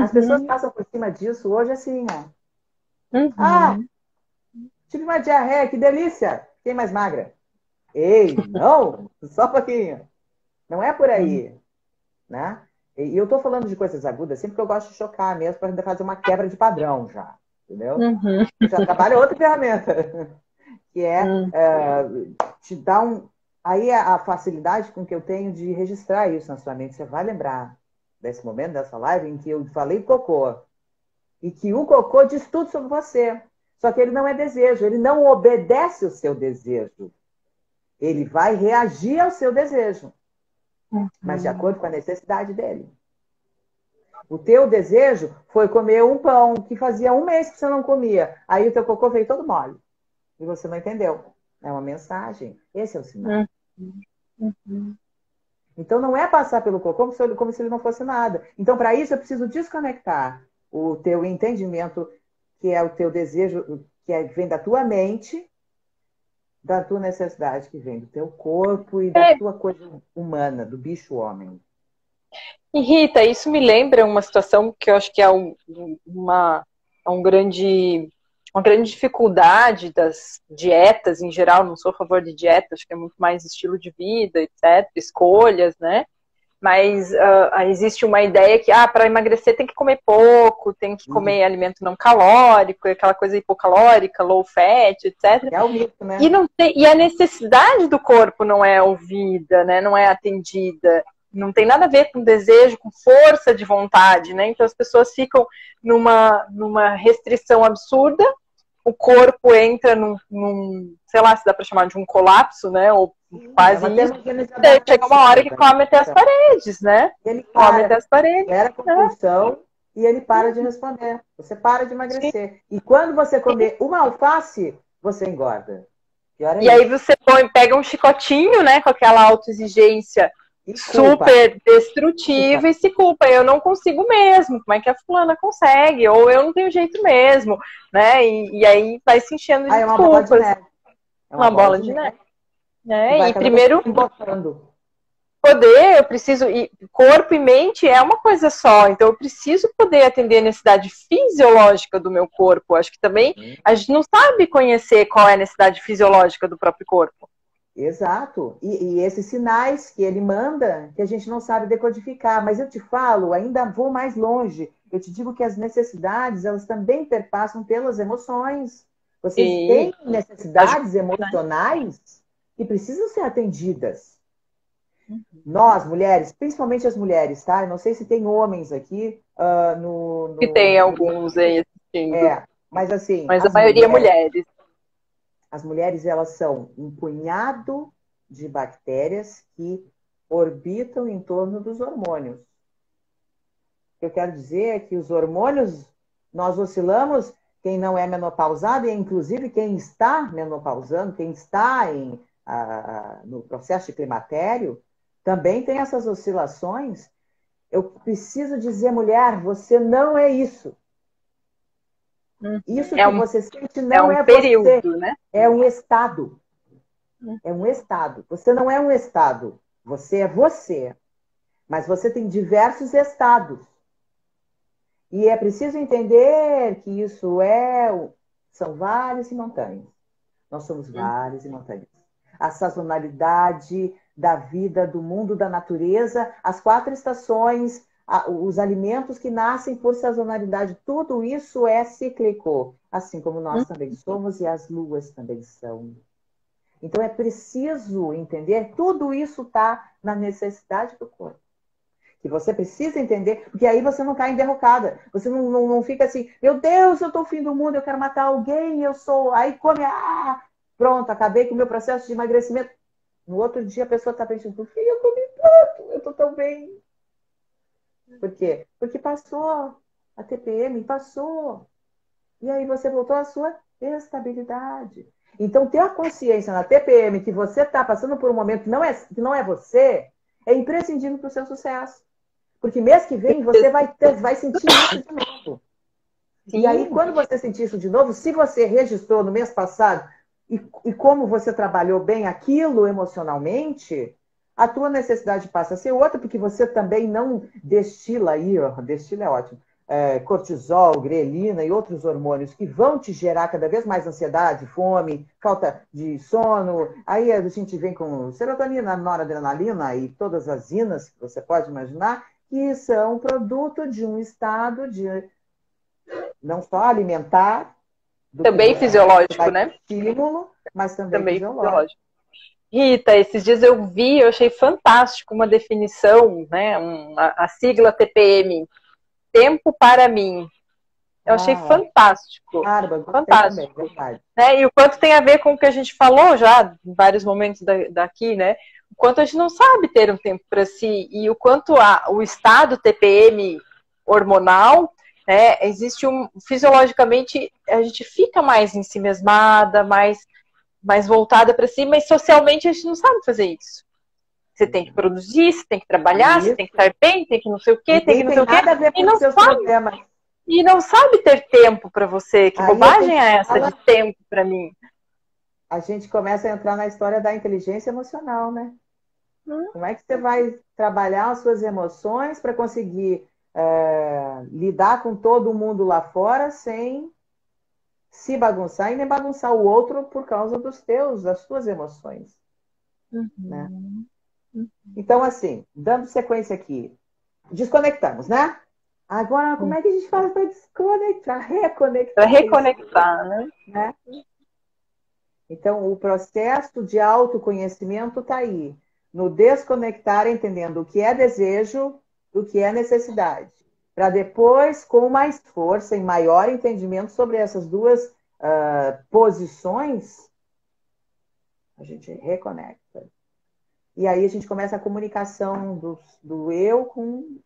As pessoas Uhum. passam por cima disso hoje assim, ó. Ah, Uhum. tive uma diarreia, que delícia! Fiquei mais magra. Ei, não, só um pouquinho. Não é por Uhum. aí, né? E eu estou falando de coisas agudas sempre que eu gosto de chocar mesmo, para fazer uma quebra de padrão já, entendeu? Uhum. Eu já trabalho outra ferramenta, que Uhum. te dar um... Aí a facilidade com que eu tenho de registrar isso na sua mente. Você vai lembrar desse momento, dessa live, em que eu falei cocô. E que o cocô diz tudo sobre você. Só que ele não é desejo, ele não obedece o seu desejo. Ele vai reagir ao seu desejo, mas de Uhum. acordo com a necessidade dele. O teu desejo foi comer um pão que fazia um mês que você não comia. Aí o teu cocô veio todo mole. E você não entendeu. É uma mensagem. Esse é o sinal. Uhum. Então não é passar pelo cocô como se ele não fosse nada. Então, para isso, eu preciso desconectar o teu entendimento, que é o teu desejo, que vem da tua mente, da tua necessidade, que vem do teu corpo e da É, tua coisa humana, do bicho homem. e Rita, isso me lembra uma situação que eu acho que é uma grande dificuldade das dietas em geral. Não sou a favor de dieta, acho que é muito mais estilo de vida, etc., escolhas, né? Mas existe uma ideia que para emagrecer tem que comer pouco, tem que comer alimento não calórico, aquela coisa hipocalórica, low fat, etc. É o mito, E, né? não tem, e a necessidade do corpo não é ouvida, né? Não é atendida. Não tem nada a ver com desejo, com força de vontade, né? Então as pessoas ficam numa restrição absurda, o corpo entra sei lá se dá para chamar de um colapso, né? Ou É quase uma isso. termogênese E daí chega uma hora adaptativa. que come até as paredes, né? Ele Come até para, as paredes, gera né? compulsão e ele para de responder. Você para de Sim. emagrecer. E quando você comer uma alface, você engorda. Pior é E aí isso. você pega um chicotinho, né, com aquela autoexigência E culpa. super destrutiva Culpa. e se culpa. Eu não consigo mesmo. Como é que a fulana consegue? Ou eu não tenho jeito mesmo, né? E aí vai se enchendo de Ah, é uma bola de desculpas. neve. É uma Uma bola bola de de neve, neve. Que né? vai E cada vez primeiro, embotando. poder, eu preciso, e corpo e mente é uma coisa só, então eu preciso poder atender a necessidade fisiológica do meu corpo. Acho que também a gente não sabe conhecer qual é a necessidade fisiológica do próprio corpo. Exato. E esses sinais que ele manda, que a gente não sabe decodificar. Mas eu te falo, ainda vou mais longe. Eu te digo que as necessidades, elas também perpassam pelas emoções. Vocês têm necessidades emocionais que precisam ser atendidas. Nós, mulheres, principalmente as mulheres, tá? Eu não sei se tem homens aqui que tem alguns aí assistindo. Mas assim... Mas a maioria mulheres. As mulheres, elas são um punhado de bactérias que orbitam em torno dos hormônios. O que eu quero dizer é que os hormônios, nós oscilamos, quem não é menopausado, e inclusive quem está menopausando, quem está no processo de climatério, também tem essas oscilações. Eu preciso dizer, mulher, você não é isso. Isso que você sente não é período, você, né? É um estado. É um estado. Você não é um estado. Você é você. Mas você tem diversos estados. E é preciso entender que isso são vales e montanhas. Nós somos vales e montanhas. A sazonalidade da vida, do mundo, da natureza, as 4 estações, os alimentos que nascem por sazonalidade, tudo isso é cíclico, assim como nós também somos e as luas também são. Então é preciso entender, tudo isso está na necessidade do corpo. Que você precisa entender, porque aí você não cai em derrocada. Você não fica assim, meu Deus, eu estou no fim do mundo, eu quero matar alguém, eu sou... Aí come, pronto, acabei com o meu processo de emagrecimento. No outro dia a pessoa está pensando, por que eu comi tanto? Eu estou tão bem. Por quê? Porque passou a TPM, passou. E aí você voltou à sua estabilidade. Então, ter a consciência na TPM que você está passando por um momento que não é você, é imprescindível para o seu sucesso. Porque mês que vem você vai sentir isso de novo. Sim. E aí, quando você sentir isso de novo, se você registrou no mês passado e como você trabalhou bem aquilo emocionalmente, a tua necessidade passa a ser outra, porque você também não destila aí, destila é ótimo, cortisol, grelina e outros hormônios que vão te gerar cada vez mais ansiedade, fome, falta de sono. Aí a gente vem com serotonina, noradrenalina e todas as inas que você pode imaginar, que são produto de um estado de não só alimentar, também fisiológico, né? Estímulo, mas também fisiológico. Rita, esses dias eu achei fantástico uma definição, né? A sigla TPM, tempo para mim. Eu achei fantástico. Fantástico. Também, né? E o quanto tem a ver com o que a gente falou já em vários momentos daqui, né? O quanto a gente não sabe ter um tempo para si e o quanto o estado TPM hormonal, né? Existe fisiologicamente a gente fica mais ensimesmada, mais voltada para si, mas socialmente a gente não sabe fazer isso. Você tem que produzir, você tem que trabalhar, você tem que estar bem, tem que não sei o quê, tem que não sei o quê. Nada a ver com os seus problemas. E não sabe ter tempo para você. Que bobagem é essa de tempo para mim? A gente começa a entrar na história da inteligência emocional, né? Como é que você vai trabalhar as suas emoções para conseguir lidar com todo mundo lá fora sem se bagunçar e nem bagunçar o outro por causa das suas emoções? Né? Então, assim, dando sequência aqui, desconectamos, né? Agora, como é que a gente faz para desconectar, reconectar? Para reconectar, né? Então, o processo de autoconhecimento está aí. No desconectar, entendendo o que é desejo, o que é necessidade. Para depois, com mais força e maior entendimento sobre essas duas posições, a gente reconecta. E aí a gente começa a comunicação do eu com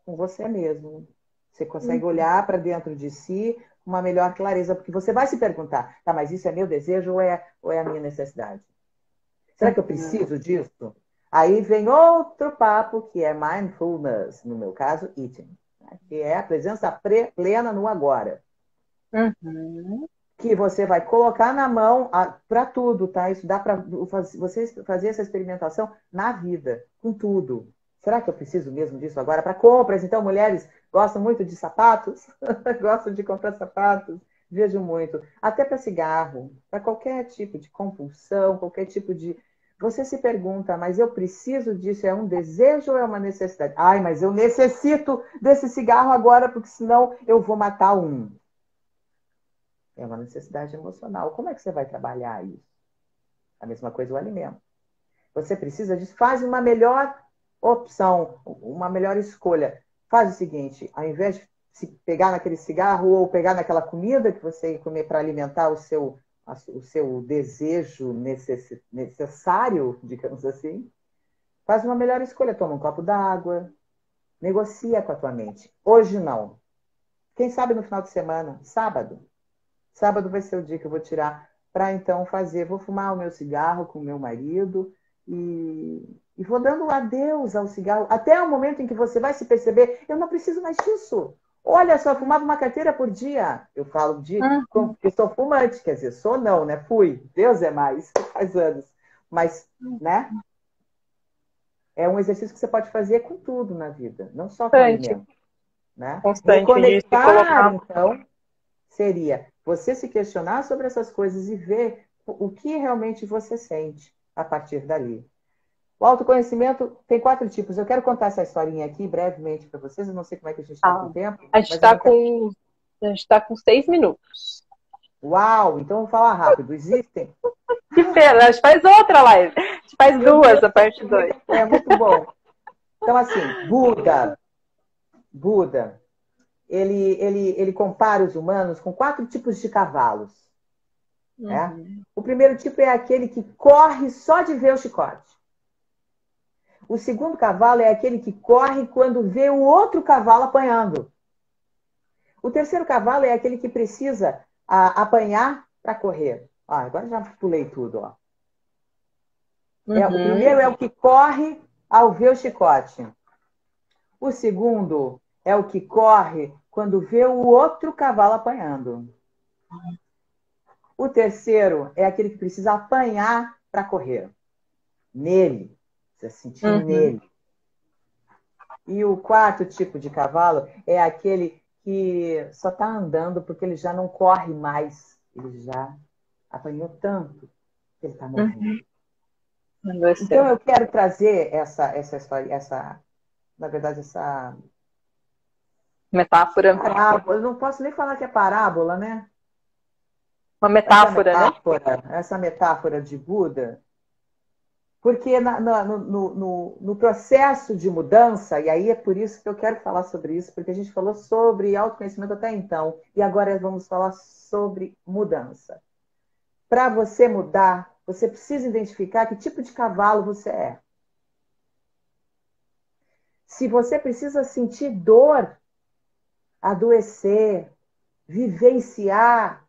você mesmo. Você consegue olhar para dentro de si com uma melhor clareza, porque você vai se perguntar, tá, mas isso é meu desejo ou é a minha necessidade? Será que eu preciso disso? Aí vem outro papo, que é mindfulness, no meu caso, eating, né? Que é a presença plena no agora. que você vai colocar na mão para tudo, tá? Isso dá para você fazer essa experimentação na vida, com tudo. Será que eu preciso mesmo disso agora? Para compras, então, mulheres gostam muito de sapatos? Gostam de comprar sapatos? Vejo muito. Até para cigarro, para qualquer tipo de compulsão, qualquer tipo de... Você se pergunta, mas eu preciso disso? É um desejo ou é uma necessidade? Ai, mas eu necessito desse cigarro agora, porque senão eu vou matar um. É uma necessidade emocional. Como é que você vai trabalhar isso? A mesma coisa o alimento. Você precisa disso. Faz uma melhor opção, uma melhor escolha. Faz o seguinte, ao invés de se pegar naquele cigarro ou pegar naquela comida que você comer para alimentar o seu desejo necessário, digamos assim, faz uma melhor escolha. Toma um copo d'água, negocia com a tua mente. Hoje não. Quem sabe no final de semana, sábado. Sábado vai ser o dia que eu vou tirar para então fazer. Vou fumar o meu cigarro com o meu marido e vou dando adeus ao cigarro. Até o momento em que você vai se perceber, eu não preciso mais disso. Olha só, eu fumava uma carteira por dia. Eu falo porque sou fumante, quer dizer, sou não, né? Fui. Deus é mais, faz anos. Mas, né? É um exercício que você pode fazer com tudo na vida, não só com alimento. Né? Constante isso, Reconectar, então, seria você se questionar sobre essas coisas e ver o que realmente você sente a partir dali. O autoconhecimento tem 4 tipos. Eu quero contar essa historinha aqui brevemente para vocês. Eu não sei como é que a gente está com tempo. A gente está com 6 minutos. Uau! Então vamos falar rápido. Existem? Que pena, a gente faz outra live. A gente faz duas, a parte 2. É muito bom. Então, assim, Buda, ele compara os humanos com 4 tipos de cavalos. Né? O primeiro tipo é aquele que corre só de ver o chicote. O segundo cavalo é aquele que corre quando vê o outro cavalo apanhando. O terceiro cavalo é aquele que precisa apanhar para correr. Agora já pulei tudo. Ó. O primeiro é o que corre ao ver o chicote. O segundo é o que corre quando vê o outro cavalo apanhando. O terceiro é aquele que precisa apanhar para correr. Nele. Você sentir nele. E o quarto tipo de cavalo é aquele que só está andando porque ele já não corre mais. Ele já apanhou tanto que ele está morrendo. Então eu quero trazer essa história, na verdade, essa metáfora. Parábola. Eu não posso nem falar que é parábola, né? Uma metáfora, né? Essa metáfora de Buda. Porque no processo de mudança, e aí é por isso que eu quero falar sobre isso, porque a gente falou sobre autoconhecimento até então, e agora vamos falar sobre mudança. Para você mudar, você precisa identificar que tipo de cavalo você é. Se você precisa sentir dor, adoecer, vivenciar,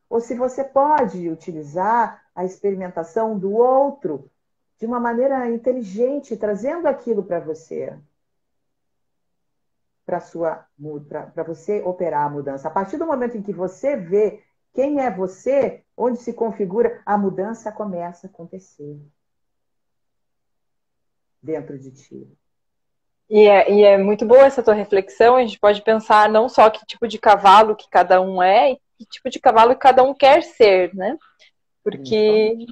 ou se você pode utilizar a experimentação do outro de uma maneira inteligente, trazendo aquilo para você, para você operar a mudança. A partir do momento em que você vê quem é você, onde se configura, a mudança começa a acontecer dentro de ti. E é muito boa essa tua reflexão. A gente pode pensar não só que tipo de cavalo que cada um é, e que tipo de cavalo que cada um quer ser, né? Porque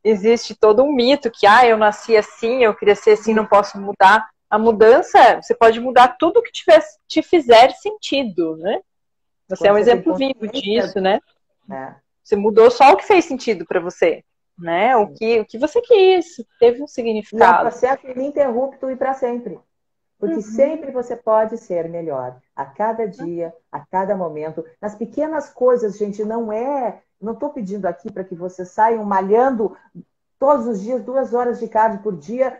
existe todo um mito que, eu nasci assim, eu queria ser assim, não posso mudar. A mudança, você pode mudar tudo que te fizer sentido, né? Você é um exemplo vivo disso, né? Você mudou só o que fez sentido para você, né? O que você quis, teve um significado. E é um processo ininterrupto e para sempre. Porque sempre você pode ser melhor. A cada dia, a cada momento. Nas pequenas coisas, gente, não estou pedindo aqui para que vocês saiam malhando todos os dias, 2 horas de cardio por dia,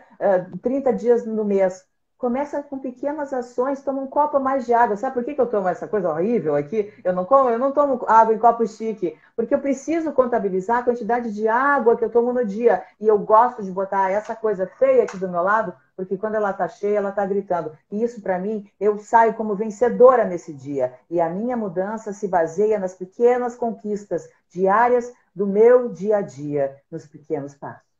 30 dias no mês. Começa com pequenas ações, toma um copo a mais de água. Sabe por que eu tomo essa coisa horrível aqui? Eu não tomo água em copo chique, porque eu preciso contabilizar a quantidade de água que eu tomo no dia. E eu gosto de botar essa coisa feia aqui do meu lado, porque quando ela está cheia, ela está gritando. E isso, para mim, eu saio como vencedora nesse dia. E a minha mudança se baseia nas pequenas conquistas diárias do meu dia a dia, nos pequenos passos.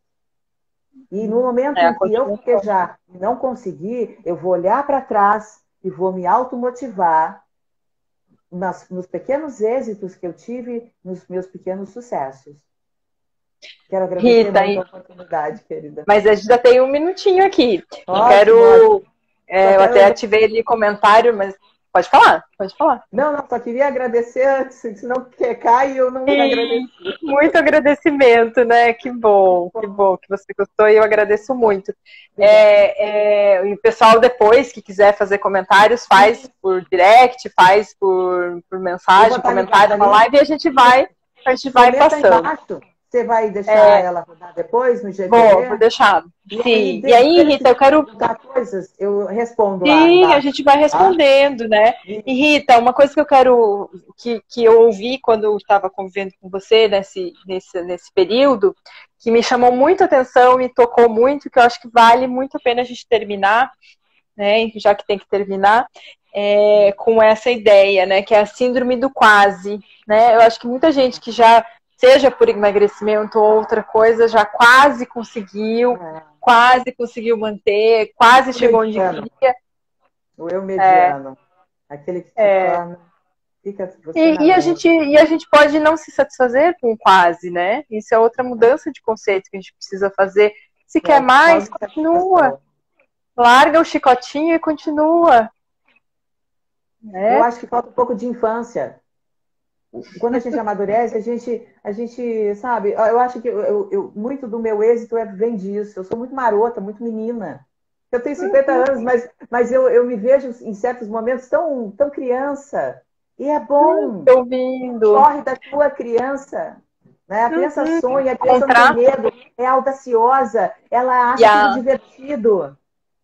E no momento em que eu fraquejar e não conseguir, eu vou olhar para trás e vou me automotivar nos pequenos êxitos que eu tive, nos meus pequenos sucessos. Quero agradecer Rita, muito a oportunidade, querida. Mas a gente já tem um minutinho aqui. Ótimo, eu até ativei ali comentário, mas pode falar, pode falar. Não, só queria agradecer antes, senão cai e eu não agradeço. Muito agradecimento, né? Que bom que você gostou e eu agradeço muito. E o pessoal depois que quiser fazer comentários, faz por direct, faz por mensagem, comentário na live e a gente vai passando. Embaixo. Você vai deixar ela rodar depois no GTV? Vou deixar. Sim. E aí, Rita, eu quero... coisas, eu respondo lá. Sim, a gente vai respondendo, né? E, Rita, uma coisa que eu quero... Que eu ouvi quando eu estava convivendo com você nesse período, que me chamou muito a atenção, me tocou muito, que eu acho que vale muito a pena a gente terminar, né? Já que tem que terminar, com essa ideia, né? Que é a síndrome do quase, né? Eu acho que muita gente que já... seja por emagrecimento ou outra coisa, já quase conseguiu manter, quase chegou onde queria. O eu mediano. Aquele que se torna... E a gente pode não se satisfazer com quase, né? Isso é outra mudança de conceito que a gente precisa fazer. Se quer mais, continua. Larga o chicotinho e continua. Eu acho que falta um pouco de infância. Quando a gente amadurece, a gente sabe, eu acho que muito do meu êxito vem disso. Eu sou muito marota, muito menina. Eu tenho 50 anos, mas eu me vejo em certos momentos tão criança. E é bom. Corre da tua criança. Né? A criança sonha, a criança não tem medo, é audaciosa, ela acha tudo divertido.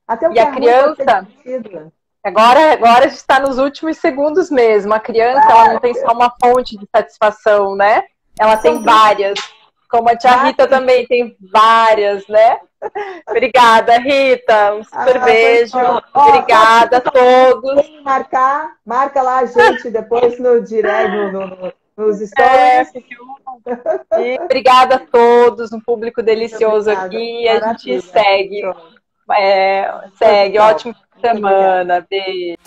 Até o que a criança... Agora a gente está nos últimos segundos mesmo. A criança, ela não tem só uma fonte de satisfação, né? Ela tem várias. Como a tia Rita também tem várias, né? Obrigada, Rita. Um super beijo. Obrigada a todos. Marca lá a gente depois no direct, nos stories. E obrigada a todos. Um público delicioso aqui. A gente segue. Segue. Ótima semana. Beijo.